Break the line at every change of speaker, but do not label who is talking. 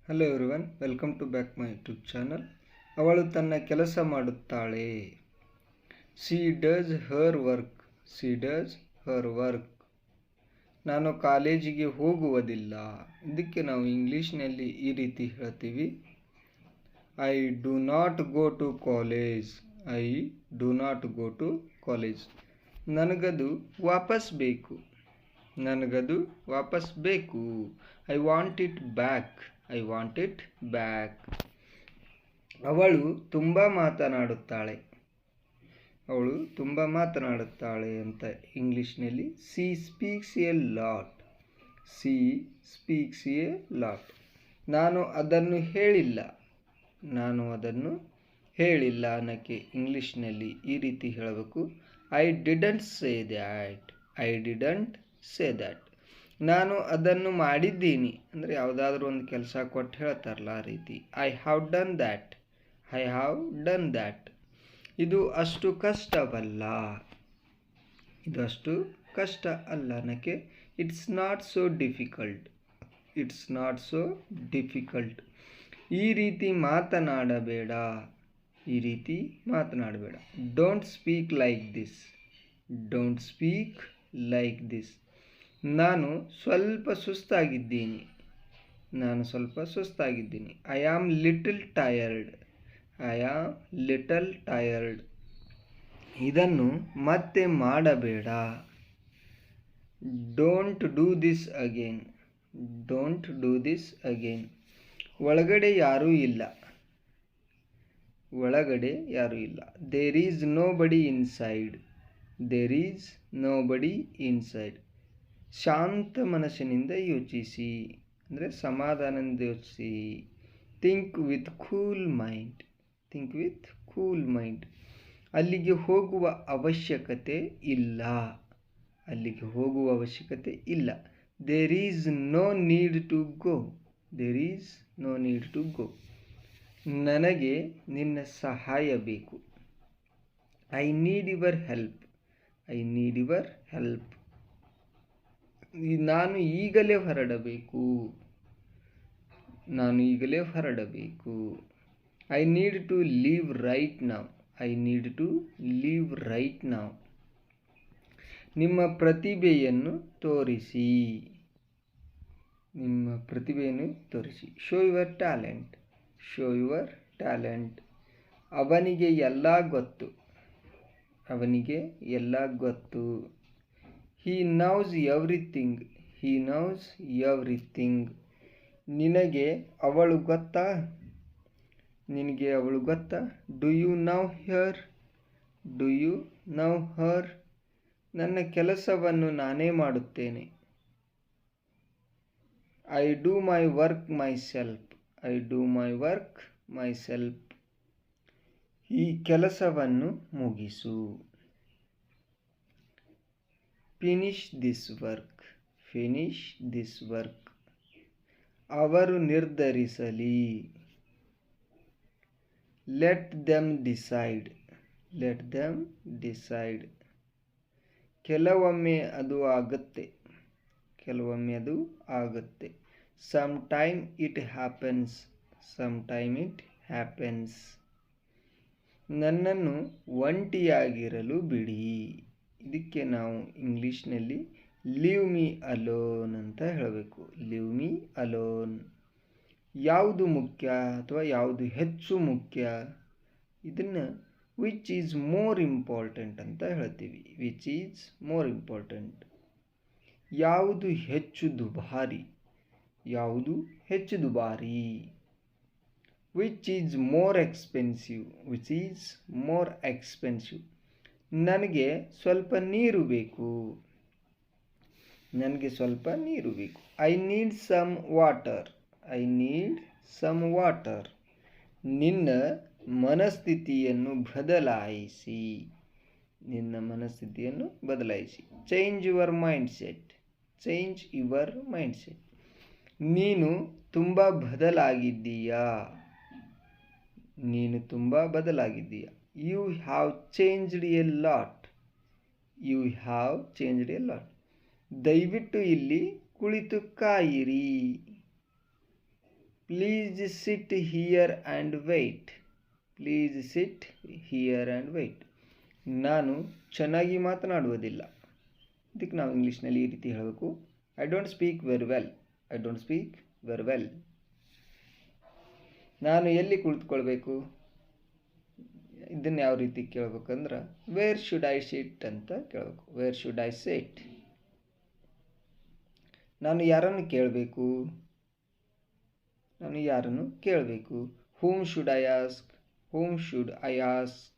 Hello everyone, welcome to back my YouTube channel. ಅವಳು ತನ್ನ ಕೆಲಸ ಮಾಡುತ್ತಾಳೆ. She does her work. She does her work. ನಾನು ಕಾಲೇಜಿಗೆ ಹೋಗುವುದಿಲ್ಲ. ಇದಕ್ಕೆ ನಾವು ಇಂಗ್ಲೀಷ್ನಲ್ಲಿ ಈ ರೀತಿ ಹೇಳ್ತೀವಿ, I do not go to college. I do not go to college. ನನಗದು ವಾಪಸ್ ಬೇಕು. ನನಗದು ವಾಪಸ್ ಬೇಕು. I want it back. I want it back. ಅವಳು ತುಂಬ ಮಾತನಾಡುತ್ತಾಳೆ. ಅವಳು ತುಂಬ ಮಾತನಾಡುತ್ತಾಳೆ ಅಂತ ಇಂಗ್ಲೀಷ್ನಲ್ಲಿ she speaks a lot. She speaks a lot. ನಾನು ಅದನ್ನು ಹೇಳಿಲ್ಲ. ನಾನು ಅದನ್ನು ಹೇಳಿಲ್ಲ ಅನ್ನೋಕ್ಕೆ ಇಂಗ್ಲೀಷ್ನಲ್ಲಿ ಈ ರೀತಿ ಹೇಳಬೇಕು, I didn't say that. I didn't say that. ನಾನು ಅದನ್ನು ಮಾಡಿದ್ದೀನಿ ಅಂದರೆ ಯಾವುದಾದ್ರೂ ಒಂದು ಕೆಲಸ ಕೊಟ್ಟು ಹೇಳ್ತಾರಲ್ಲ ಆ ರೀತಿ, I have done that. I have done that. ಇದು ಅಷ್ಟು ಕಷ್ಟವಲ್ಲ. ಇದು ಅಷ್ಟು ಕಷ್ಟ ಅಲ್ಲ ಅನ್ನೋಕ್ಕೆ it's not so difficult. It's not so difficult. ಈ ರೀತಿ ಮಾತನಾಡಬೇಡ. ಈ ರೀತಿ ಮಾತನಾಡಬೇಡ. Don't speak like this. Don't speak like this. ನಾನು ಸ್ವಲ್ಪ ಸುಸ್ತಾಗಿದ್ದೀನಿ. ನಾನು ಸ್ವಲ್ಪ ಸುಸ್ತಾಗಿದ್ದೀನಿ. I am little tired. I am little tired. ಇದನ್ನು ಮತ್ತೆ ಮಾಡಬೇಡ. Don't do this again. Don't do this again. ಒಳಗಡೆ ಯಾರೂ ಇಲ್ಲ. ಒಳಗಡೆ ಯಾರೂ ಇಲ್ಲ. There is nobody inside. There is nobody inside. ಶಾಂತ ಮನಸ್ಸಿನಿಂದ ಯೋಚಿಸಿ ಅಂದರೆ ಸಮಾಧಾನದಿಂದ ಯೋಚಿಸಿ. Think with cool mind. Think with cool mind. ಅಲ್ಲಿಗೆ ಹೋಗುವ ಅವಶ್ಯಕತೆ ಇಲ್ಲ. ಅಲ್ಲಿಗೆ ಹೋಗುವ ಅವಶ್ಯಕತೆ ಇಲ್ಲ. There is no need to go. There is no need to go. ನನಗೆ ನಿನ್ನ ಸಹಾಯ ಬೇಕು. I need your help. I need your help. ನಾನು ಈಗಲೇ ಹೊರಡಬೇಕು. ನಾನು ಈಗಲೇ ಹೊರಡಬೇಕು. I need to leave right now. I need to leave right now. ನಿಮ್ಮ ಪ್ರತಿಭೆಯನ್ನು ತೋರಿಸಿ. ನಿಮ್ಮ ಪ್ರತಿಭೆಯನ್ನು ತೋರಿಸಿ. Show your talent. Show your talent. ಅವನಿಗೆ ಎಲ್ಲ ಗೊತ್ತು. ಅವನಿಗೆ ಎಲ್ಲ ಗೊತ್ತು. He knows everything. He knows everything. ನಿನಗೆ ಅವಳು ಗೊತ್ತಾ. ನಿನಗೆ ಅವಳು ಗೊತ್ತಾ. Do you know her. Do you know her. ನನ್ನ ಕೆಲಸವನ್ನು ನಾನೇ ಮಾಡುತ್ತೇನೆ. I do my work myself. I do my work myself. ಈ ಕೆಲಸವನ್ನು ಮುಗಿಸು. Finish this work. Finish this work. ಅವರು ನಿರ್ಧರಿಸಲಿ. Let them decide. Let them decide. ಕೆಲವೊಮ್ಮೆ ಅದು ಆಗುತ್ತೆ. ಕೆಲವೊಮ್ಮೆ ಅದು ಆಗುತ್ತೆ. Some time it happens. Some time it happens. ನನ್ನನ್ನು ಒಂಟಿಯಾಗಿರಲು ಬಿಡಿ. ಇದಕ್ಕೆ ನಾವು ಇಂಗ್ಲೀಷ್ನಲ್ಲಿ ಲೀವ್ ಮೀ ಅಲೋನ್ ಅಂತ ಹೇಳಬೇಕು. Leave me alone. ಯಾವುದು ಮುಖ್ಯ ಅಥವಾ ಯಾವುದು ಹೆಚ್ಚು ಮುಖ್ಯ, ಇದನ್ನು ವಿಚ್ ಈಸ್ ಮೋರ್ ಇಂಪಾರ್ಟೆಂಟ್ ಅಂತ ಹೇಳ್ತೀವಿ. Which is more important. ಯಾವುದು ಹೆಚ್ಚು ದುಬಾರಿ. ಯಾವುದು ಹೆಚ್ಚು ದುಬಾರಿ. Which is more expensive. Which is more expensive. ನನಗೆ ಸ್ವಲ್ಪ ನೀರು ಬೇಕು. ನನಗೆ ಸ್ವಲ್ಪ ನೀರು ಬೇಕು. I need some water. I need some water. ನಿನ್ನ ಮನಸ್ಥಿತಿಯನ್ನು ಬದಲಾಯಿಸಿ. ನಿನ್ನ ಮನಸ್ಥಿತಿಯನ್ನು ಬದಲಾಯಿಸಿ. Change your mindset. Change your mindset. ನೀನು ತುಂಬ ಬದಲಾಗಿದ್ದೀಯಾ. ನೀನು ತುಂಬ ಬದಲಾಗಿದ್ದೀಯಾ. You have changed a lot. You have changed a lot. ದಯವಿಟ್ಟು ಇಲ್ಲಿ ಕುಳಿತು ಕಾಯಿರಿ. Please sit here and wait. Please sit here and wait. ನಾನು ಚೆನ್ನಾಗಿ ಮಾತನಾಡುವುದಿಲ್ಲ. ಇದಕ್ಕೆ ನಾವು ಇಂಗ್ಲೀಷ್ನಲ್ಲಿ ಈ ರೀತಿ ಹೇಳಬೇಕು, I don't speak very well. I don't speak very well. ನಾನು ಎಲ್ಲಿ ಕುಳಿತುಕೊಳ್ಬೇಕು? ಇದನ್ನು ಯಾವ ರೀತಿ ಕೇಳಬೇಕಂದ್ರೆ ವೇರ್ ಶುಡ್ ಐ ಸಿಟ್ ಅಂತ ಕೇಳಬೇಕು. Where should I sit. ನಾನು ಯಾರನ್ನು ಕೇಳಬೇಕು? ನಾನು ಯಾರನ್ನು ಕೇಳಬೇಕು? Whom should I ask? Whom should I ask?